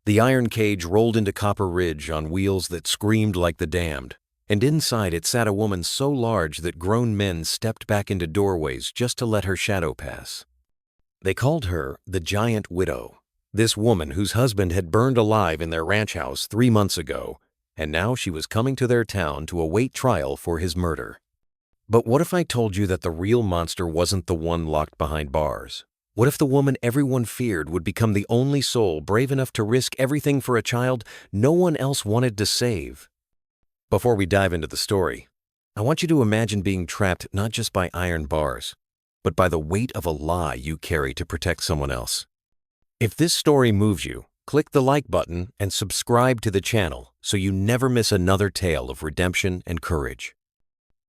The iron cage rolled into Copper Ridge on wheels that screamed like the damned, and inside it sat a woman so large that grown men stepped back into doorways just to let her shadow pass. They called her the Giant Widow, this woman whose husband had burned alive in their ranch house 3 months ago, and now she was coming to their town to await trial for his murder. But what if I told you that the real monster wasn't the one locked behind bars? What if the woman everyone feared would become the only soul brave enough to risk everything for a child no one else wanted to save? Before we dive into the story, I want you to imagine being trapped not just by iron bars, but by the weight of a lie you carry to protect someone else. If this story moves you, click the like button and subscribe to the channel so you never miss another tale of redemption and courage.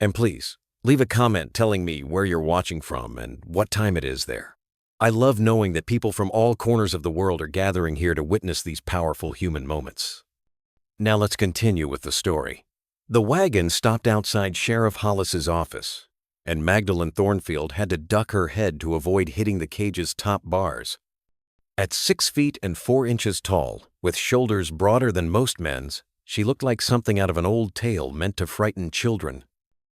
And please, leave a comment telling me where you're watching from and what time it is there. I love knowing that people from all corners of the world are gathering here to witness these powerful human moments. Now let's continue with the story. The wagon stopped outside Sheriff Hollis's office, and Magdalene Thornfield had to duck her head to avoid hitting the cage's top bars. At 6 feet and 4 inches tall, with shoulders broader than most men's, she looked like something out of an old tale meant to frighten children.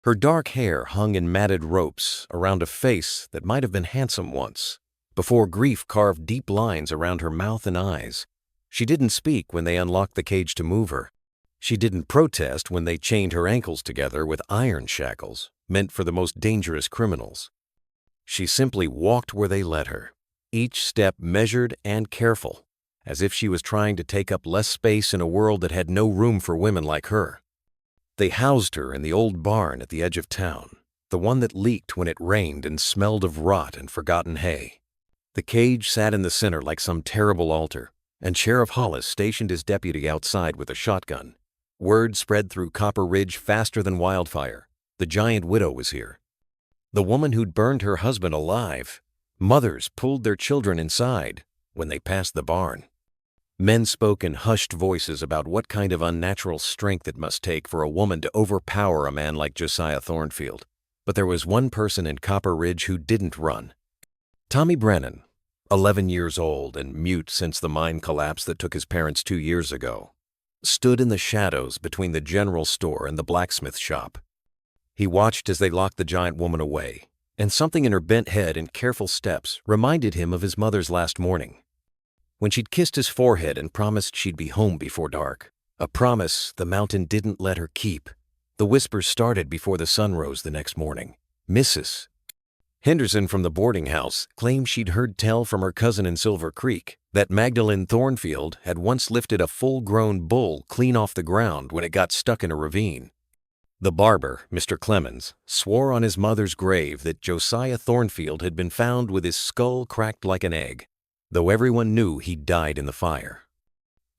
Her dark hair hung in matted ropes around a face that might have been handsome once, before grief carved deep lines around her mouth and eyes. She didn't speak when they unlocked the cage to move her. She didn't protest when they chained her ankles together with iron shackles, meant for the most dangerous criminals. She simply walked where they led her, each step measured and careful, as if she was trying to take up less space in a world that had no room for women like her. They housed her in the old barn at the edge of town, the one that leaked when it rained and smelled of rot and forgotten hay. The cage sat in the center like some terrible altar, and Sheriff Hollis stationed his deputy outside with a shotgun. Word spread through Copper Ridge faster than wildfire. The Giant Widow was here. The woman who'd burned her husband alive. Mothers pulled their children inside when they passed the barn. Men spoke in hushed voices about what kind of unnatural strength it must take for a woman to overpower a man like Josiah Thornfield. But there was one person in Copper Ridge who didn't run. Tommy Brennan, 11 years old and mute since the mine collapse that took his parents 2 years ago, stood in the shadows between the general store and the blacksmith shop. He watched as they locked the giant woman away, and something in her bent head and careful steps reminded him of his mother's last morning, when she'd kissed his forehead and promised she'd be home before dark, a promise the mountain didn't let her keep. The whispers started before the sun rose the next morning. Mrs. Henderson from the boarding house claimed she'd heard tell from her cousin in Silver Creek that Magdalene Thornfield had once lifted a full-grown bull clean off the ground when it got stuck in a ravine. The barber, Mr. Clemens, swore on his mother's grave that Josiah Thornfield had been found with his skull cracked like an egg, though everyone knew he'd died in the fire.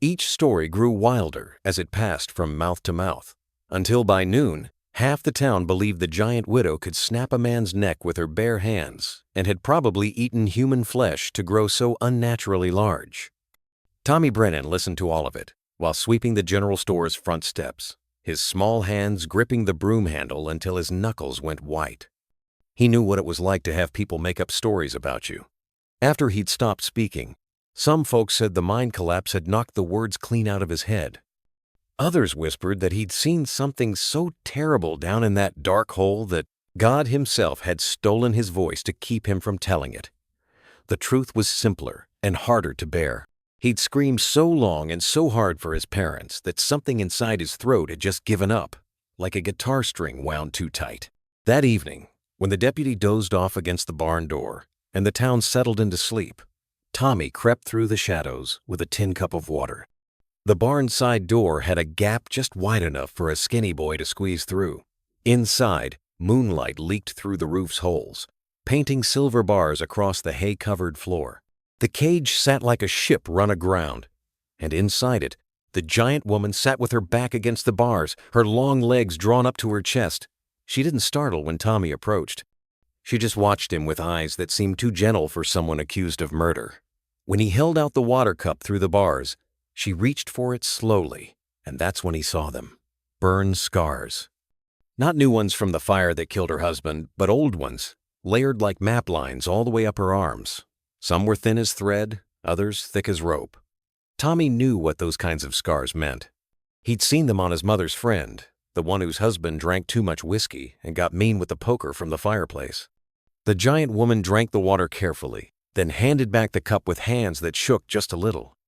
Each story grew wilder as it passed from mouth to mouth, until by noon, half the town believed the Giant Widow could snap a man's neck with her bare hands and had probably eaten human flesh to grow so unnaturally large. Tommy Brennan listened to all of it while sweeping the general store's front steps, his small hands gripping the broom handle until his knuckles went white. He knew what it was like to have people make up stories about you. After he'd stopped speaking, some folks said the mine collapse had knocked the words clean out of his head. Others whispered that he'd seen something so terrible down in that dark hole that God himself had stolen his voice to keep him from telling it. The truth was simpler and harder to bear. He'd screamed so long and so hard for his parents that something inside his throat had just given up, like a guitar string wound too tight. That evening, when the deputy dozed off against the barn door and the town settled into sleep, Tommy crept through the shadows with a tin cup of water. The barn side door had a gap just wide enough for a skinny boy to squeeze through. Inside, moonlight leaked through the roof's holes, painting silver bars across the hay-covered floor. The cage sat like a ship run aground, and inside it, the giant woman sat with her back against the bars, her long legs drawn up to her chest. She didn't startle when Tommy approached. She just watched him with eyes that seemed too gentle for someone accused of murder. When he held out the water cup through the bars, she reached for it slowly, and that's when he saw them. Burn scars. Not new ones from the fire that killed her husband, but old ones, layered like map lines all the way up her arms. Some were thin as thread, others thick as rope. Tommy knew what those kinds of scars meant. He'd seen them on his mother's friend, the one whose husband drank too much whiskey and got mean with the poker from the fireplace. The giant woman drank the water carefully, then handed back the cup with hands that shook just a little.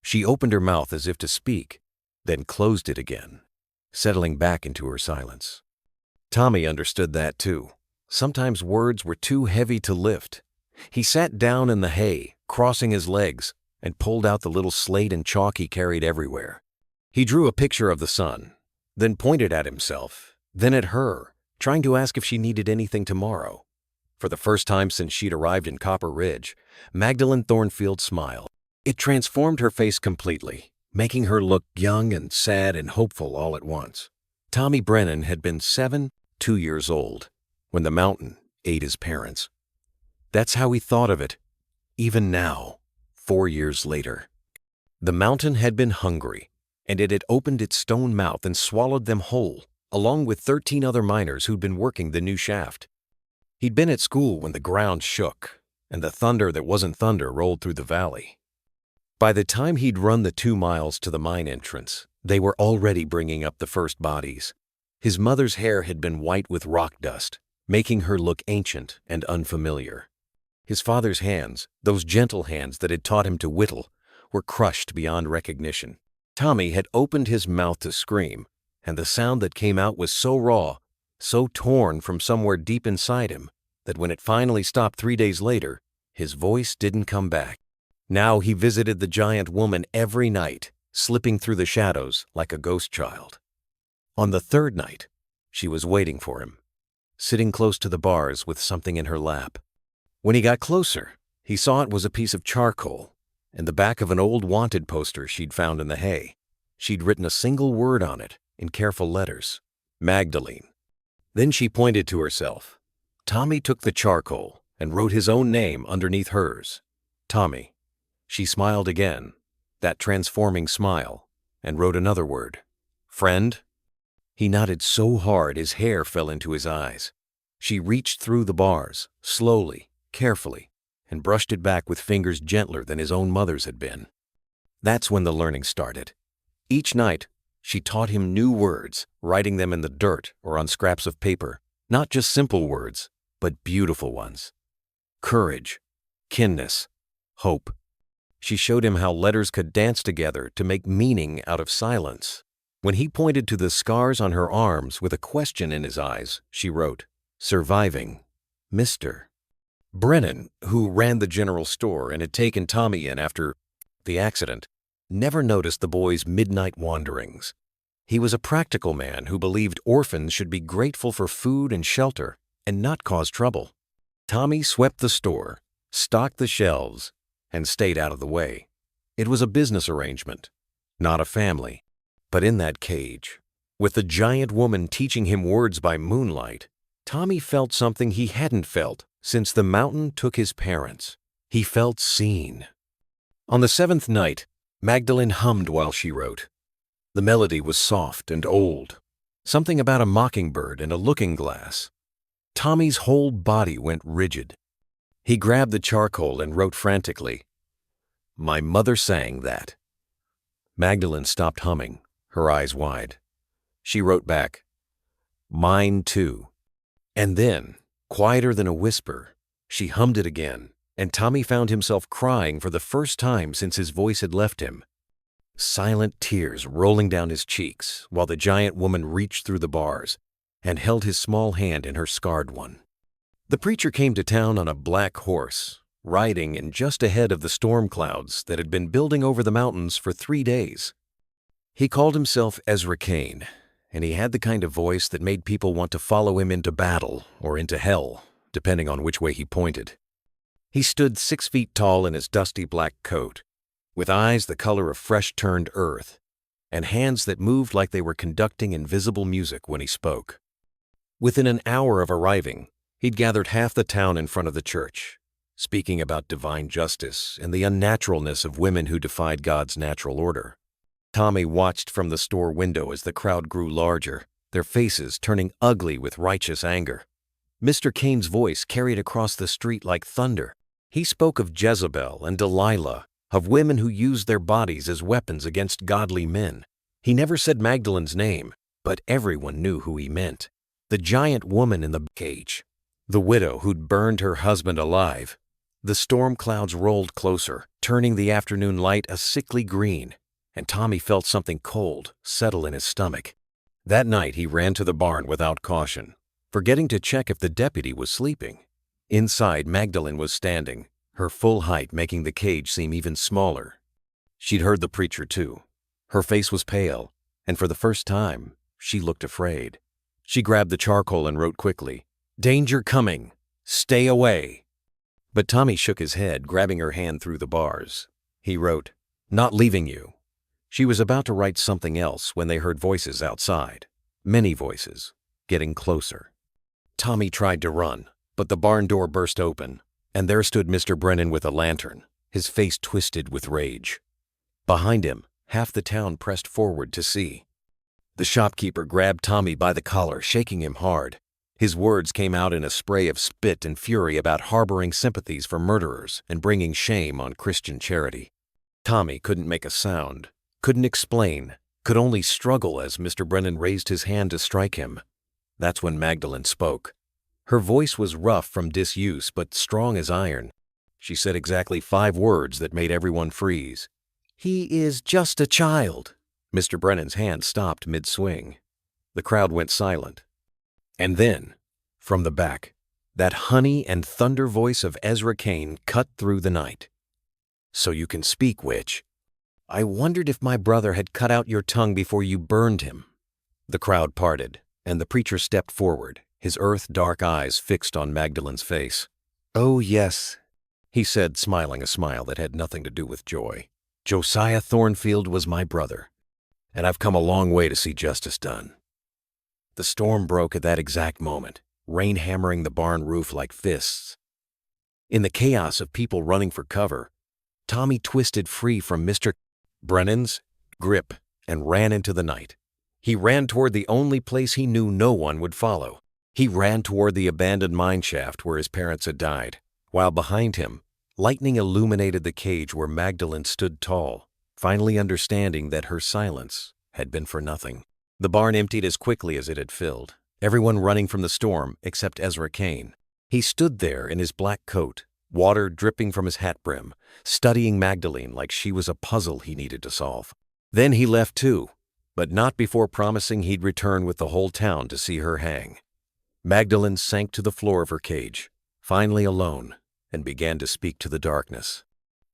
She opened her mouth as if to speak, then closed it again, settling back into her silence. Tommy understood that too. Sometimes words were too heavy to lift. He sat down in the hay, crossing his legs, and pulled out the little slate and chalk he carried everywhere. He drew a picture of the sun, then pointed at himself, then at her, trying to ask if she needed anything tomorrow. For the first time since she'd arrived in Copper Ridge, Magdalene Thornfield smiled. It transformed her face completely, making her look young and sad and hopeful all at once. Tommy Brennan had been 2 years old, when the mountain ate his parents. That's how he thought of it, even now, 4 years later. The mountain had been hungry, and it had opened its stone mouth and swallowed them whole, along with 13 other miners who'd been working the new shaft. He'd been at school when the ground shook, and the thunder that wasn't thunder rolled through the valley. By the time he'd run the 2 miles to the mine entrance, they were already bringing up the first bodies. His mother's hair had been white with rock dust, making her look ancient and unfamiliar. His father's hands, those gentle hands that had taught him to whittle, were crushed beyond recognition. Tommy had opened his mouth to scream, and the sound that came out was so raw, so torn from somewhere deep inside him, that when it finally stopped 3 days later, his voice didn't come back. Now he visited the giant woman every night, slipping through the shadows like a ghost child. On the 3rd night, she was waiting for him, sitting close to the bars with something in her lap. When he got closer, he saw it was a piece of charcoal and the back of an old wanted poster she'd found in the hay. She'd written a single word on it in careful letters: Magdalene. Then she pointed to herself. Tommy took the charcoal and wrote his own name underneath hers. Tommy. She smiled again, that transforming smile, and wrote another word: friend. He nodded so hard his hair fell into his eyes. She reached through the bars, slowly, carefully, and brushed it back with fingers gentler than his own mother's had been. That's when the learning started. Each night, she taught him new words, writing them in the dirt or on scraps of paper. Not just simple words, but beautiful ones. Courage, kindness, hope. She showed him how letters could dance together to make meaning out of silence. When he pointed to the scars on her arms with a question in his eyes, she wrote, surviving, Mr. Brennan, who ran the general store and had taken Tommy in after the accident, never noticed the boy's midnight wanderings. He was a practical man who believed orphans should be grateful for food and shelter and not cause trouble. Tommy swept the store, stocked the shelves, and stayed out of the way. It was a business arrangement, not a family. But in that cage, with the giant woman teaching him words by moonlight, Tommy felt something he hadn't felt since the mountain took his parents. He felt seen. On the 7th night, Magdalene hummed while she wrote. The melody was soft and old, something about a mockingbird and a looking glass. Tommy's whole body went rigid. He grabbed the charcoal and wrote frantically, My mother sang that. Magdalene stopped humming, her eyes wide. She wrote back, Mine too. And then, quieter than a whisper, she hummed it again, and Tommy found himself crying for the first time since his voice had left him. Silent tears rolling down his cheeks while the giant woman reached through the bars and held his small hand in her scarred one. The preacher came to town on a black horse, riding in just ahead of the storm clouds that had been building over the mountains for 3 days. He called himself Ezra Kane, and he had the kind of voice that made people want to follow him into battle or into hell, depending on which way he pointed. He stood 6 feet tall in his dusty black coat, with eyes the color of fresh-turned earth, and hands that moved like they were conducting invisible music when he spoke. Within an hour of arriving, he'd gathered half the town in front of the church, speaking about divine justice and the unnaturalness of women who defied God's natural order. Tommy watched from the store window as the crowd grew larger, their faces turning ugly with righteous anger. Mr. Kane's voice carried across the street like thunder. He spoke of Jezebel and Delilah, of women who used their bodies as weapons against godly men. He never said Magdalene's name, but everyone knew who he meant. The giant woman in the cage. The widow who'd burned her husband alive. The storm clouds rolled closer, turning the afternoon light a sickly green, and Tommy felt something cold settle in his stomach. That night he ran to the barn without caution, forgetting to check if the deputy was sleeping. Inside, Magdalene was standing, her full height making the cage seem even smaller. She'd heard the preacher too. Her face was pale, and for the first time, she looked afraid. She grabbed the charcoal and wrote quickly, "Danger coming! Stay away!" But Tommy shook his head, grabbing her hand through the bars. He wrote, "Not leaving you." She was about to write something else when they heard voices outside. Many voices, getting closer. Tommy tried to run, but the barn door burst open, and there stood Mr. Brennan with a lantern, his face twisted with rage. Behind him, half the town pressed forward to see. The shopkeeper grabbed Tommy by the collar, shaking him hard. His words came out in a spray of spit and fury about harboring sympathies for murderers and bringing shame on Christian charity. Tommy couldn't make a sound, couldn't explain, could only struggle as Mr. Brennan raised his hand to strike him. That's when Magdalene spoke. Her voice was rough from disuse but strong as iron. She said exactly 5 words that made everyone freeze. "He is just a child." Mr. Brennan's hand stopped mid-swing. The crowd went silent. And then, from the back, that honey and thunder voice of Ezra Cain cut through the night. "So you can speak, witch. I wondered if my brother had cut out your tongue before you burned him." The crowd parted, and the preacher stepped forward, his earth-dark eyes fixed on Magdalene's face. "Oh, yes," he said, smiling a smile that had nothing to do with joy. "Josiah Thornfield was my brother, and I've come a long way to see justice done." The storm broke at that exact moment, rain hammering the barn roof like fists. In the chaos of people running for cover, Tommy twisted free from Mr. Brennan's grip and ran into the night. He ran toward the only place he knew no one would follow. He ran toward the abandoned mine shaft where his parents had died, while behind him, lightning illuminated the cage where Magdalene stood tall, finally understanding that her silence had been for nothing. The barn emptied as quickly as it had filled, everyone running from the storm except Ezra Cain. He stood there in his black coat, water dripping from his hat brim, studying Magdalene like she was a puzzle he needed to solve. Then he left too, but not before promising he'd return with the whole town to see her hang. Magdalene sank to the floor of her cage, finally alone, and began to speak to the darkness.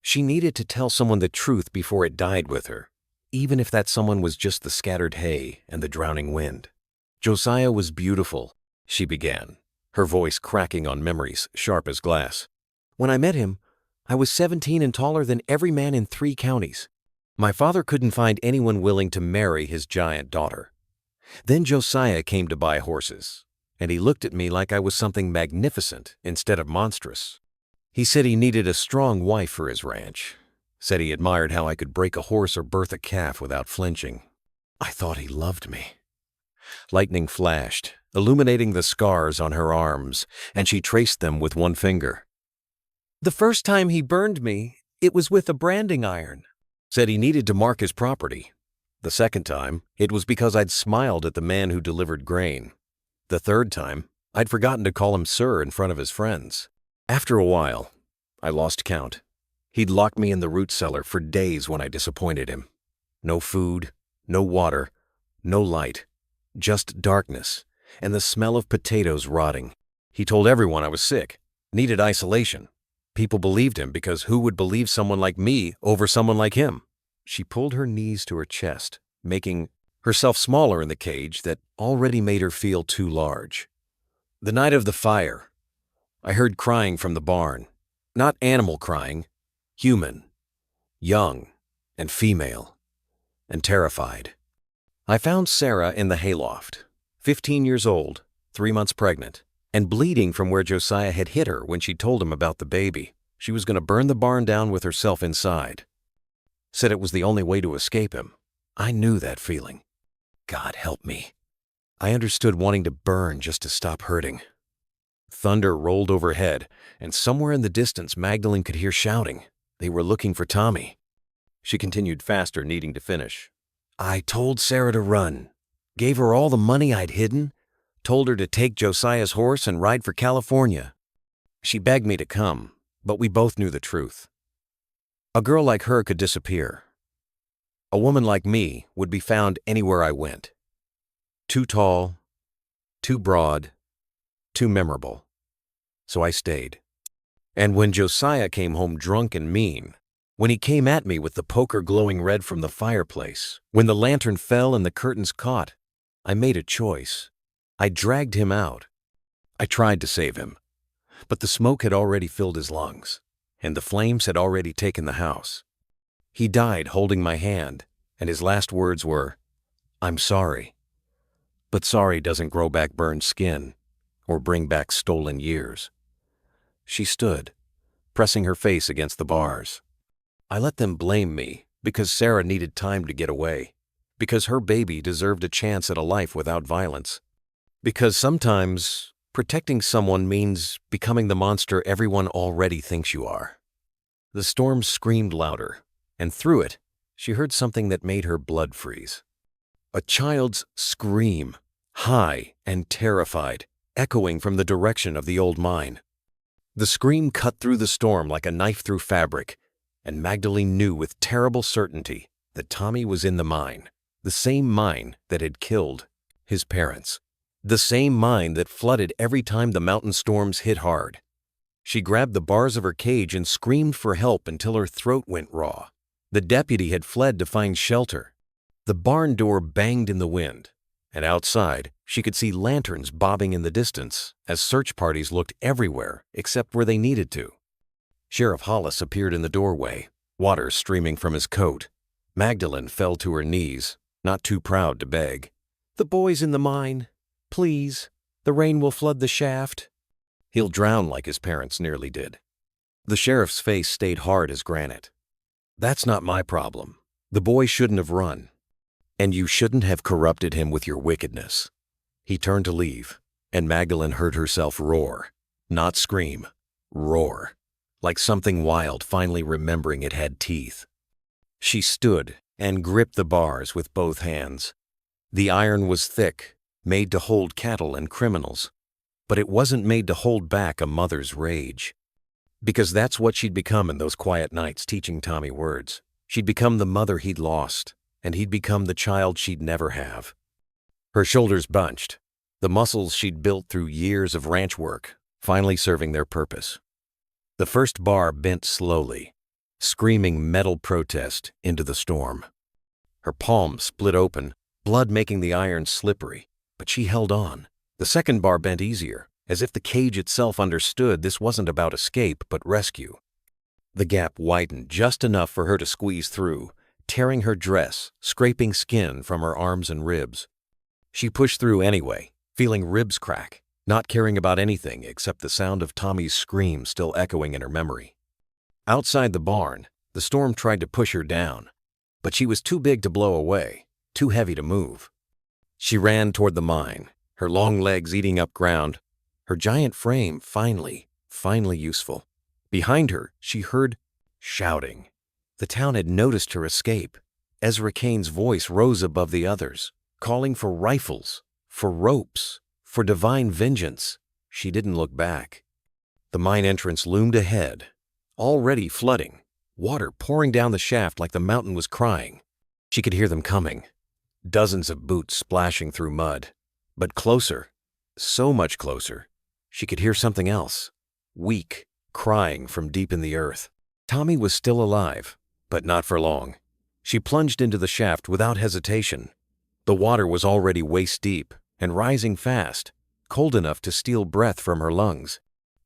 She needed to tell someone the truth before it died with her, even if that someone was just the scattered hay and the drowning wind. "Josiah was beautiful," she began, her voice cracking on memories sharp as glass. "When I met him, I was 17 and taller than every man in 3 counties. My father couldn't find anyone willing to marry his giant daughter. Then Josiah came to buy horses, and he looked at me like I was something magnificent instead of monstrous. He said he needed a strong wife for his ranch, said he admired how I could break a horse or birth a calf without flinching. I thought he loved me." Lightning flashed, illuminating the scars on her arms, and she traced them with one finger. "The first time he burned me, it was with a branding iron." Said he needed to mark his property. The second time, it was because I'd smiled at the man who delivered grain. The third time, I'd forgotten to call him sir in front of his friends. After a while, I lost count. He'd locked me in the root cellar for days when I disappointed him. No food, no water, no light, just darkness and the smell of potatoes rotting. He told everyone I was sick, needed isolation. People believed him because who would believe someone like me over someone like him? She pulled her knees to her chest, making herself smaller in the cage that already made her feel too large. The night of the fire, I heard crying from the barn. Not animal crying, human, young and female, and terrified. I found Sarah in the hayloft, 15 years old, 3 months pregnant, and bleeding from where Josiah had hit her when she told him about the baby. She was going to burn the barn down with herself inside. Said it was the only way to escape him. I knew that feeling. God help me. I understood wanting to burn just to stop hurting. Thunder rolled overhead, and somewhere in the distance Magdalene could hear shouting. They were looking for Tommy. She continued faster, needing to finish. I told Sarah to run. Gave her all the money I'd hidden. Told her to take Josiah's horse and ride for California. She begged me to come, but we both knew the truth. A girl like her could disappear. A woman like me would be found anywhere I went. Too tall, too broad, too memorable. So I stayed. And when Josiah came home drunk and mean, when he came at me with the poker glowing red from the fireplace, when the lantern fell and the curtains caught, I made a choice. I dragged him out. I tried to save him, but the smoke had already filled his lungs, and the flames had already taken the house. He died holding my hand, and his last words were, I'm sorry. But sorry doesn't grow back burned skin or bring back stolen years. She stood, pressing her face against the bars. I let them blame me because Sarah needed time to get away, because her baby deserved a chance at a life without violence, because sometimes protecting someone means becoming the monster everyone already thinks you are. The storm screamed louder, and through it, she heard something that made her blood freeze. A child's scream, high and terrified, echoing from the direction of the old mine. The scream cut through the storm like a knife through fabric, and Magdalene knew with terrible certainty that Tommy was in the mine, the same mine that had killed his parents, the same mine that flooded every time the mountain storms hit hard. She grabbed the bars of her cage and screamed for help until her throat went raw. The deputy had fled to find shelter. The barn door banged in the wind, and outside she could see lanterns bobbing in the distance as search parties looked everywhere except where they needed to. Sheriff Hollis appeared in the doorway, water streaming from his coat. Magdalene fell to her knees, not too proud to beg. The boy's in the mine. Please, the rain will flood the shaft. He'll drown like his parents nearly did. The sheriff's face stayed hard as granite. That's not my problem. The boy shouldn't have run. And you shouldn't have corrupted him with your wickedness. He turned to leave, and Magdalene heard herself roar, not scream, roar, like something wild finally remembering it had teeth. She stood and gripped the bars with both hands. The iron was thick, made to hold cattle and criminals, but it wasn't made to hold back a mother's rage. Because that's what she'd become in those quiet nights teaching Tommy words. She'd become the mother he'd lost, and he'd become the child she'd never have. Her shoulders bunched, the muscles she'd built through years of ranch work, finally serving their purpose. The first bar bent slowly, screaming metal protest into the storm. Her palm split open, blood making the iron slippery, but she held on. The second bar bent easier, as if the cage itself understood this wasn't about escape but rescue. The gap widened just enough for her to squeeze through, tearing her dress, scraping skin from her arms and ribs. She pushed through anyway, feeling ribs crack, not caring about anything except the sound of Tommy's scream still echoing in her memory. Outside the barn, the storm tried to push her down, but she was too big to blow away, too heavy to move. She ran toward the mine, her long legs eating up ground, her giant frame finally useful. Behind her, she heard shouting. The town had noticed her escape. Ezra Kane's voice rose above the others, calling for rifles, for ropes, for divine vengeance. She didn't look back. The mine entrance loomed ahead, already flooding, water pouring down the shaft like the mountain was crying. She could hear them coming, dozens of boots splashing through mud. But closer, so much closer, she could hear something else, weak, crying from deep in the earth. Tommy was still alive, but not for long. She plunged into the shaft without hesitation. The water was already waist deep and rising fast, cold enough to steal breath from her lungs.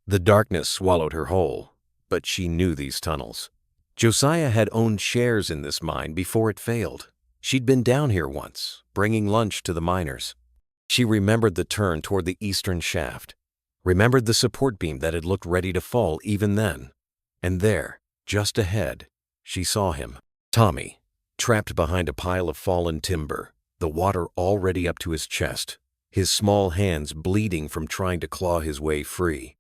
The darkness swallowed her whole, but she knew these tunnels. Josiah had owned shares in this mine before it failed. She'd been down here once, bringing lunch to the miners. She remembered the turn toward the eastern shaft, remembered the support beam that had looked ready to fall even then. And there, just ahead, she saw him, Tommy, trapped behind a pile of fallen timber, the water already up to his chest, his small hands bleeding from trying to claw his way free.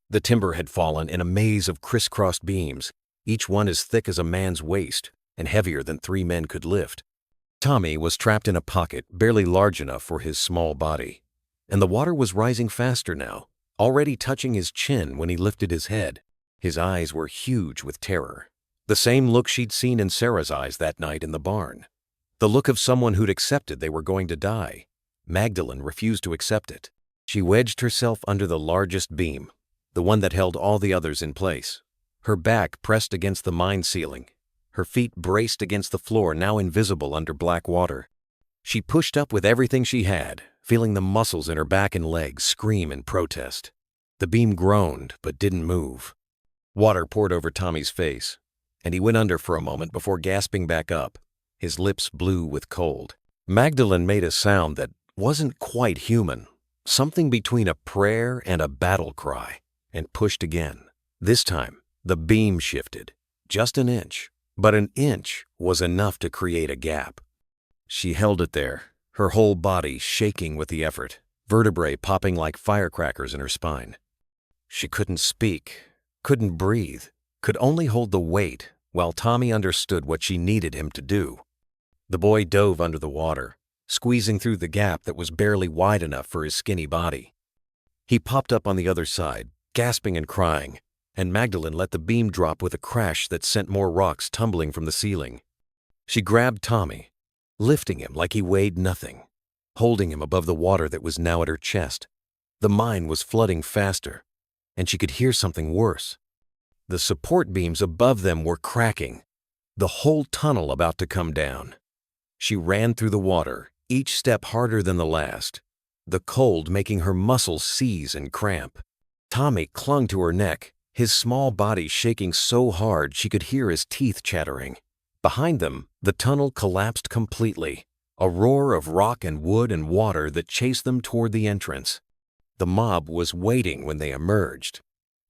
The timber had fallen in a maze of crisscrossed beams, each one as thick as a man's waist and heavier than 3 men could lift. Tommy was trapped in a pocket barely large enough for his small body, and the water was rising faster now, already touching his chin when he lifted his head. His eyes were huge with terror, the same look she'd seen in Sarah's eyes that night in the barn. The look of someone who'd accepted they were going to die. Magdalene refused to accept it. She wedged herself under the largest beam, the one that held all the others in place. Her back pressed against the mine ceiling, her feet braced against the floor now invisible under black water. She pushed up with everything she had, feeling the muscles in her back and legs scream in protest. The beam groaned but didn't move. Water poured over Tommy's face, and he went under for a moment before gasping back up, his lips blue with cold. Magdalene made a sound that wasn't quite human, something between a prayer and a battle cry, and pushed again. This time, the beam shifted, just an inch, but an inch was enough to create a gap. She held it there, her whole body shaking with the effort, vertebrae popping like firecrackers in her spine. She couldn't speak, couldn't breathe, could only hold the weight while Tommy understood what she needed him to do. The boy dove under the water, squeezing through the gap that was barely wide enough for his skinny body. He popped up on the other side, gasping and crying, and Magdalene let the beam drop with a crash that sent more rocks tumbling from the ceiling. She grabbed Tommy, lifting him like he weighed nothing, holding him above the water that was now at her chest. The mine was flooding faster, and she could hear something worse. The support beams above them were cracking, the whole tunnel about to come down. She ran through the water, each step harder than the last, the cold making her muscles seize and cramp. Tommy clung to her neck, his small body shaking so hard she could hear his teeth chattering. Behind them, the tunnel collapsed completely, a roar of rock and wood and water that chased them toward the entrance. The mob was waiting when they emerged.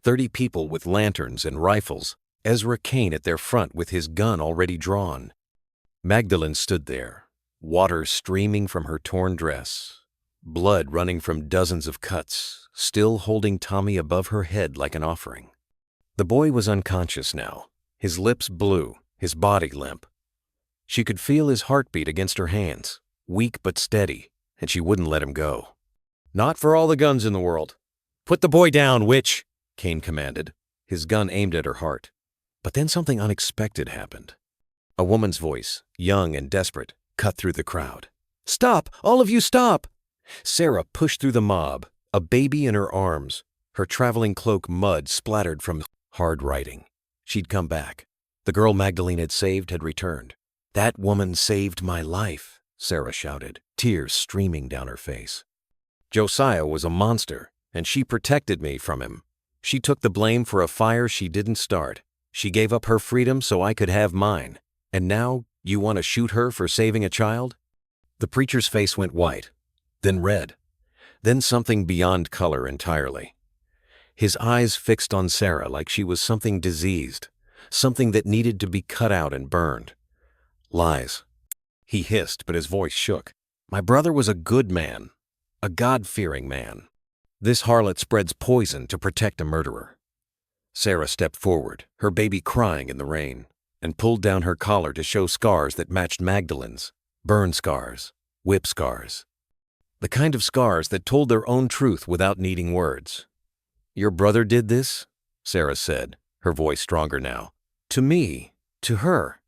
30 people with lanterns and rifles, Ezra Kane at their front with his gun already drawn. Magdalene stood there, water streaming from her torn dress, blood running from dozens of cuts, still holding Tommy above her head like an offering. The boy was unconscious now, his lips blue, his body limp. She could feel his heartbeat against her hands, weak but steady, and she wouldn't let him go. "Not for all the guns in the world. Put the boy down, witch," Kane commanded, his gun aimed at her heart. But then something unexpected happened. A woman's voice, young and desperate, cut through the crowd. "Stop! All of you stop!" Sarah pushed through the mob, a baby in her arms, her traveling cloak mud splattered from hard writing. She'd come back. The girl Magdalene had saved had returned. "That woman saved my life," Sarah shouted, tears streaming down her face. "Josiah was a monster, and she protected me from him. She took the blame for a fire she didn't start. She gave up her freedom so I could have mine. And now you want to shoot her for saving a child?" The preacher's face went white, then red, then something beyond color entirely. His eyes fixed on Sarah like she was something diseased, something that needed to be cut out and burned. "Lies," he hissed, but his voice shook. "My brother was a good man, a God-fearing man. This harlot spreads poison to protect a murderer." Sarah stepped forward, her baby crying in the rain, and pulled down her collar to show scars that matched Magdalene's, burn scars, whip scars. The kind of scars that told their own truth without needing words. "Your brother did this?" Sarah said, her voice stronger now. "To me, to her,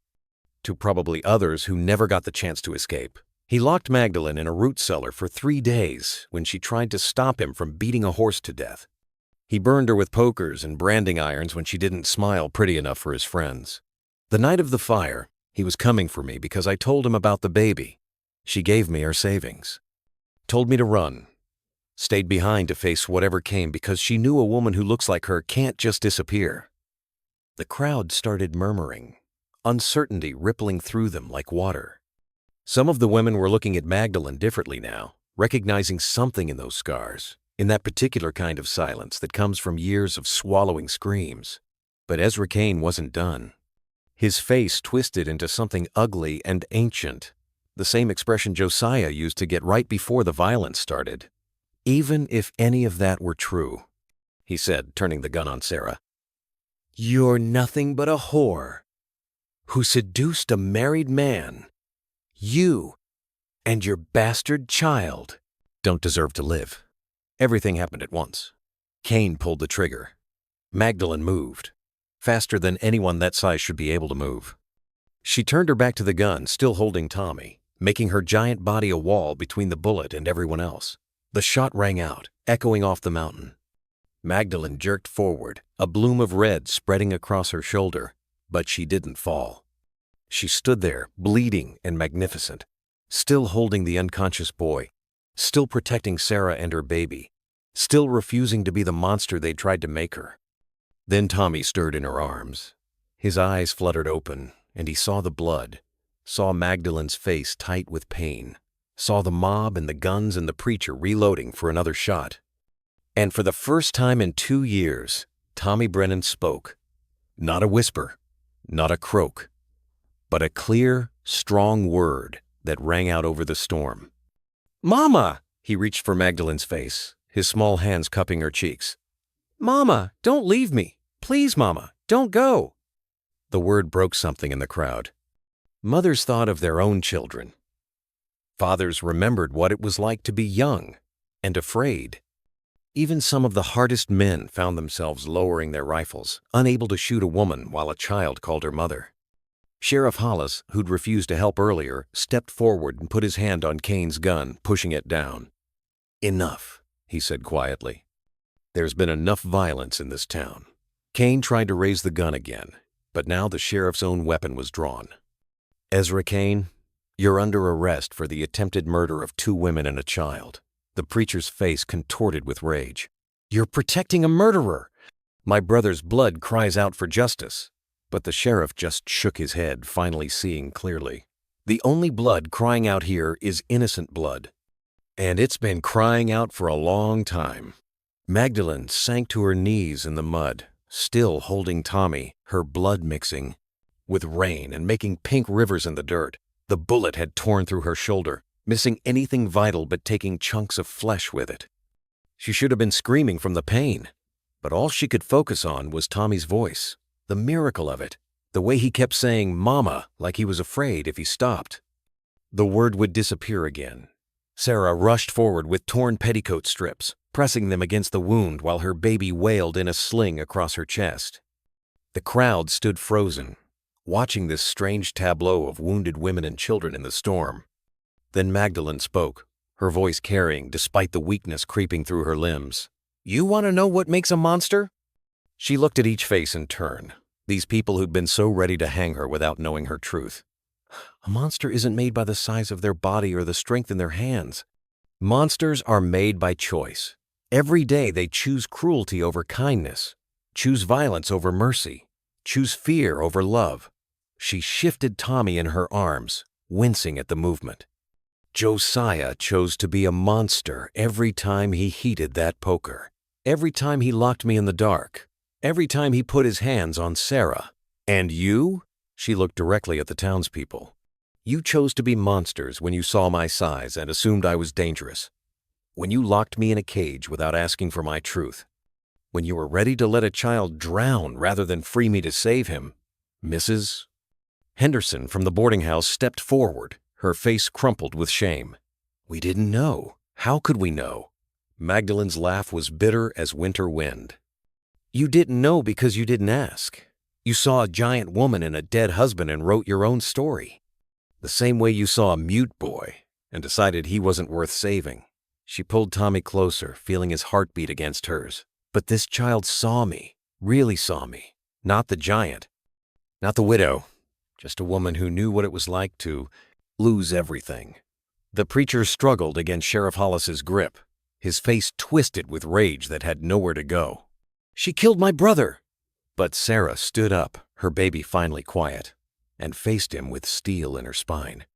to probably others who never got the chance to escape. He locked Magdalene in a root cellar for 3 days when she tried to stop him from beating a horse to death. He burned her with pokers and branding irons when she didn't smile pretty enough for his friends. The night of the fire, he was coming for me because I told him about the baby. She gave me her savings. Told me to run. Stayed behind to face whatever came because she knew a woman who looks like her can't just disappear." The crowd started murmuring, uncertainty rippling through them like water. Some of the women were looking at Magdalene differently now, recognizing something in those scars, in that particular kind of silence that comes from years of swallowing screams. But Ezra Kane wasn't done. His face twisted into something ugly and ancient, the same expression Josiah used to get right before the violence started. "Even if any of that were true," he said, turning the gun on Sarah, You're nothing but a whore who seduced a married man. You and your bastard child don't deserve to live. Everything happened at once. Cain pulled the trigger. Magdalene moved, faster than anyone that size should be able to move. She turned her back to the gun, still holding Tommy, making her giant body a wall between the bullet and everyone else. The shot rang out, echoing off the mountain. Magdalene jerked forward, a bloom of red spreading across her shoulder, but she didn't fall. She stood there, bleeding and magnificent, still holding the unconscious boy, still protecting Sarah and her baby, still refusing to be the monster they'd tried to make her. Then Tommy stirred in her arms. His eyes fluttered open, and he saw the blood, saw Magdalene's face tight with pain, saw the mob and the guns and the preacher reloading for another shot. And for the first time in 2 years, Tommy Brennan spoke. Not a whisper, not a croak, but a clear, strong word that rang out over the storm. "Mama!" He reached for Magdalene's face, his small hands cupping her cheeks. "Mama, don't leave me. Please, Mama, don't go." The word broke something in the crowd. Mothers thought of their own children. Fathers remembered what it was like to be young and afraid. Even some of the hardest men found themselves lowering their rifles, unable to shoot a woman while a child called her mother. Sheriff Hollis, who'd refused to help earlier, stepped forward and put his hand on Cain's gun, pushing it down. "Enough," he said quietly. "There's been enough violence in this town." Cain tried to raise the gun again, but now the sheriff's own weapon was drawn. "Ezra Cain, you're under arrest for the attempted murder of 2 women and a child." The preacher's face contorted with rage. "You're protecting a murderer! My brother's blood cries out for justice." But the sheriff just shook his head, finally seeing clearly. The only blood crying out here is innocent blood. And it's been crying out for a long time. Magdalene sank to her knees in the mud, still holding Tommy, her blood mixing with rain and making pink rivers in the dirt. The bullet had torn through her shoulder, missing anything vital but taking chunks of flesh with it. She should have been screaming from the pain, but all she could focus on was Tommy's voice, the miracle of it, the way he kept saying "Mama" like he was afraid if he stopped. The word would disappear again. Sarah rushed forward with torn petticoat strips, pressing them against the wound while her baby wailed in a sling across her chest. The crowd stood frozen, watching this strange tableau of wounded women and children in the storm. Then Magdalene spoke, her voice carrying despite the weakness creeping through her limbs. "You want to know what makes a monster?" She looked at each face in turn, these people who'd been so ready to hang her without knowing her truth. "A monster isn't made by the size of their body or the strength in their hands. Monsters are made by choice. Every day they choose cruelty over kindness, choose violence over mercy, choose fear over love." She shifted Tommy in her arms, wincing at the movement. "Josiah chose to be a monster every time he heated that poker, every time he locked me in the dark, every time he put his hands on Sarah. And you?" She looked directly at the townspeople. "You chose to be monsters when you saw my size and assumed I was dangerous. When you locked me in a cage without asking for my truth. When you were ready to let a child drown rather than free me to save him. Mrs. Henderson from the boarding house stepped forward, her face crumpled with shame. "We didn't know. How could we know?" Magdalene's laugh was bitter as winter wind. "You didn't know because you didn't ask. You saw a giant woman and a dead husband and wrote your own story. The same way you saw a mute boy and decided he wasn't worth saving." She pulled Tommy closer, feeling his heartbeat against hers. "But this child saw me, really saw me. Not the giant. Not the widow. Just a woman who knew what it was like to lose everything." The preacher struggled against Sheriff Hollis's grip, his face twisted with rage that had nowhere to go. "She killed my brother." But Sarah stood up, her baby finally quiet, and faced him with steel in her spine.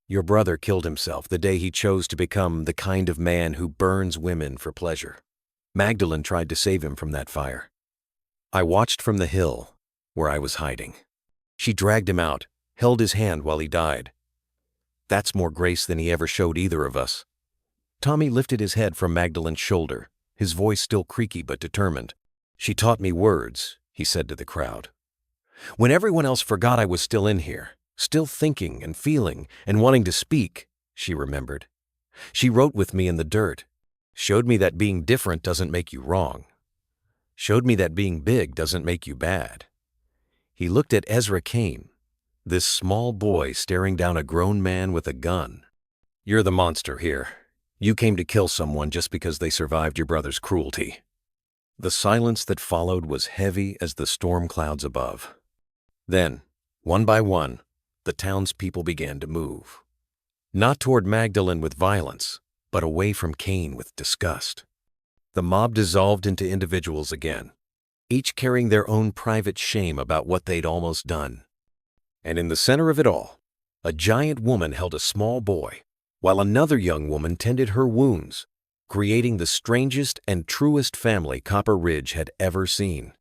"Your brother killed himself the day he chose to become the kind of man who burns women for pleasure. Magdalene tried to save him from that fire. I watched from the hill, where I was hiding. She dragged him out, held his hand while he died. That's more grace than he ever showed either of us." Tommy lifted his head from Magdalene's shoulder, his voice still creaky but determined. "She taught me words. he said to the crowd. When everyone else forgot I was still in here, still thinking and feeling and wanting to speak, she remembered. She wrote with me in the dirt, showed me that being different doesn't make you wrong, showed me that being big doesn't make you bad. He looked at Ezra Kane, this small boy staring down a grown man with a gun. You're the monster here. You came to kill someone just because they survived your brother's cruelty. The silence that followed was heavy as the storm clouds above. Then, one by one, the townspeople began to move. Not toward Magdalene with violence, but away from Kane with disgust. The mob dissolved into individuals again, each carrying their own private shame about what they'd almost done. And in the center of it all, a giant woman held a small boy, while another young woman tended her wounds, creating the strangest and truest family Copper Ridge had ever seen.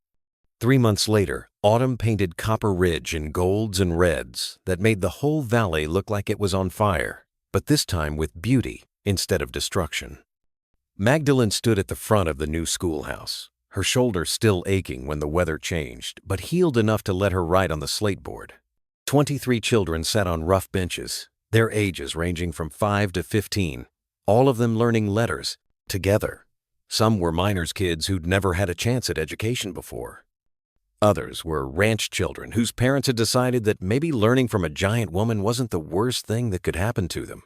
3 months later, autumn painted Copper Ridge in golds and reds that made the whole valley look like it was on fire, but this time with beauty instead of destruction. Magdalene stood at the front of the new schoolhouse, her shoulder still aching when the weather changed, but healed enough to let her write on the slate board. 23 children sat on rough benches, their ages ranging from 5 to 15, all of them learning letters, together. Some were miners' kids who'd never had a chance at education before. Others were ranch children whose parents had decided that maybe learning from a giant woman wasn't the worst thing that could happen to them.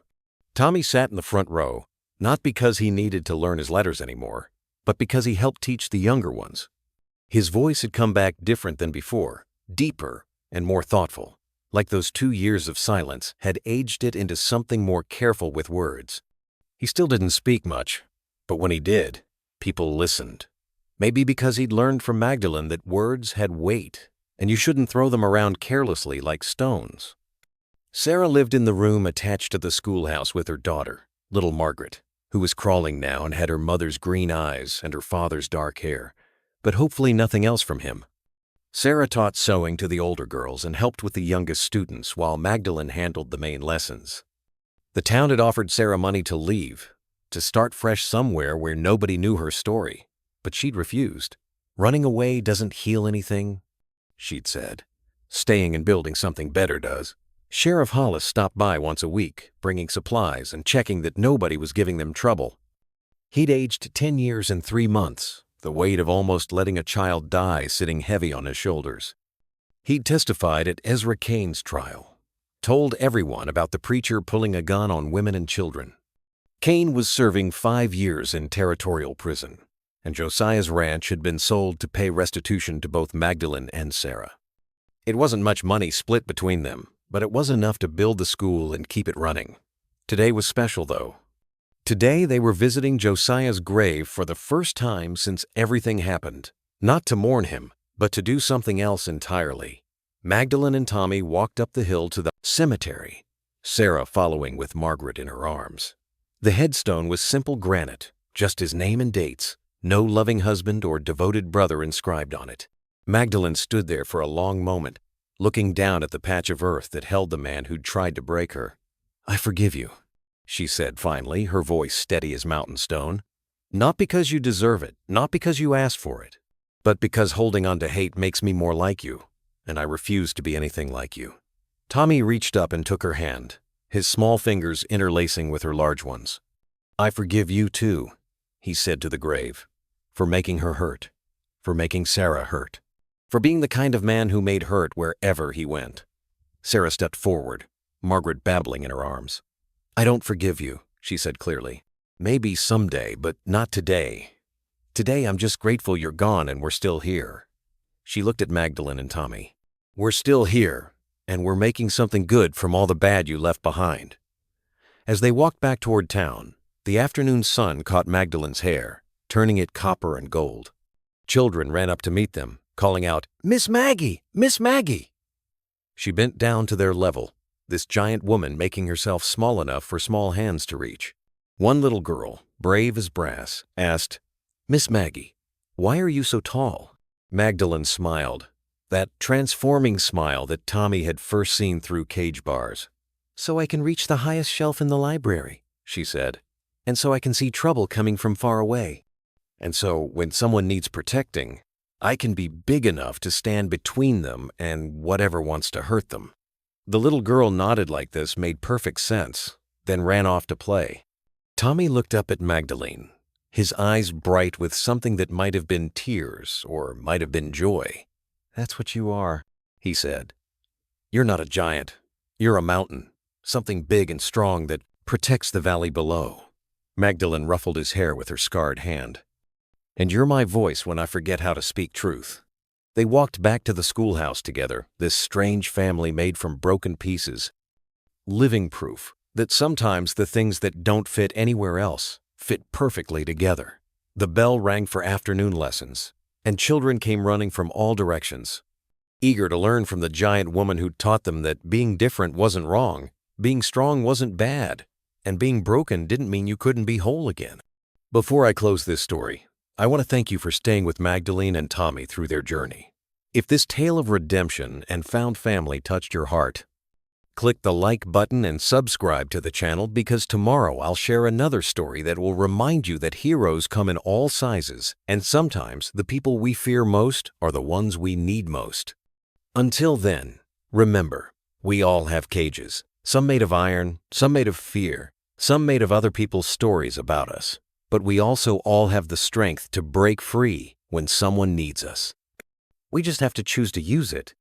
Tommy sat in the front row, not because he needed to learn his letters anymore, but because he helped teach the younger ones. His voice had come back different than before, deeper and more thoughtful, like those 2 years of silence had aged it into something more careful with words. He still didn't speak much, but when he did, people listened. Maybe because he'd learned from Magdalene that words had weight, and you shouldn't throw them around carelessly like stones. Sarah lived in the room attached to the schoolhouse with her daughter, little Margaret, who was crawling now and had her mother's green eyes and her father's dark hair, but hopefully nothing else from him. Sarah taught sewing to the older girls and helped with the youngest students while Magdalene handled the main lessons. The town had offered Sarah money to leave, to start fresh somewhere where nobody knew her story, but she'd refused. Running away doesn't heal anything, she'd said. Staying and building something better does. Sheriff Hollis stopped by once a week, bringing supplies and checking that nobody was giving them trouble. He'd aged 10 years and 3 months, the weight of almost letting a child die sitting heavy on his shoulders. He'd testified at Ezra Kane's trial, told everyone about the preacher pulling a gun on women and children. Kane was serving 5 years in territorial prison, and Josiah's ranch had been sold to pay restitution to both Magdalene and Sarah. It wasn't much money split between them, but it was enough to build the school and keep it running. Today was special, though. Today they were visiting Josiah's grave for the first time since everything happened, not to mourn him, but to do something else entirely. Magdalene and Tommy walked up the hill to the cemetery, Sarah following with Margaret in her arms. The headstone was simple granite, just his name and dates, no loving husband or devoted brother inscribed on it. Magdalene stood there for a long moment, looking down at the patch of earth that held the man who'd tried to break her. "I forgive you," she said finally, her voice steady as mountain stone. "Not because you deserve it, not because you asked for it, but because holding on to hate makes me more like you, and I refuse to be anything like you." Tommy reached up and took her hand, his small fingers interlacing with her large ones. "I forgive you too," he said to the grave, "for making her hurt, for making Sarah hurt, for being the kind of man who made hurt wherever he went." Sarah stepped forward, Margaret babbling in her arms. "I don't forgive you," she said clearly. "Maybe someday, but not today. Today I'm just grateful you're gone and we're still here." She looked at Magdalene and Tommy. "We're still here, and we're making something good from all the bad you left behind." As they walked back toward town, the afternoon sun caught Magdalene's hair, turning it copper and gold. Children ran up to meet them, calling out, "Miss Maggie! Miss Maggie!" She bent down to their level, this giant woman making herself small enough for small hands to reach. One little girl, brave as brass, asked, "Miss Maggie, why are you so tall?" Magdalene smiled, that transforming smile that Tommy had first seen through cage bars. "So I can reach the highest shelf in the library," she said, "and so I can see trouble coming from far away. And so when someone needs protecting, I can be big enough to stand between them and whatever wants to hurt them." The little girl nodded like this made perfect sense, then ran off to play. Tommy looked up at Magdalene, his eyes bright with something that might have been tears or might have been joy. "That's what you are," he said. "You're not a giant. You're a mountain, something big and strong that protects the valley below." Magdalene ruffled his hair with her scarred hand. "And you're my voice when I forget how to speak truth." They walked back to the schoolhouse together, this strange family made from broken pieces, living proof that sometimes the things that don't fit anywhere else fit perfectly together. The bell rang for afternoon lessons, and children came running from all directions, eager to learn from the giant woman who taught them that being different wasn't wrong, being strong wasn't bad, and being broken didn't mean you couldn't be whole again. Before I close this story, I want to thank you for staying with Magdalene and Tommy through their journey. If this tale of redemption and found family touched your heart, click the like button and subscribe to the channel, because tomorrow I'll share another story that will remind you that heroes come in all sizes, and sometimes the people we fear most are the ones we need most. Until then, remember, we all have cages, some made of iron, some made of fear, some made of other people's stories about us. But we also all have the strength to break free when someone needs us. We just have to choose to use it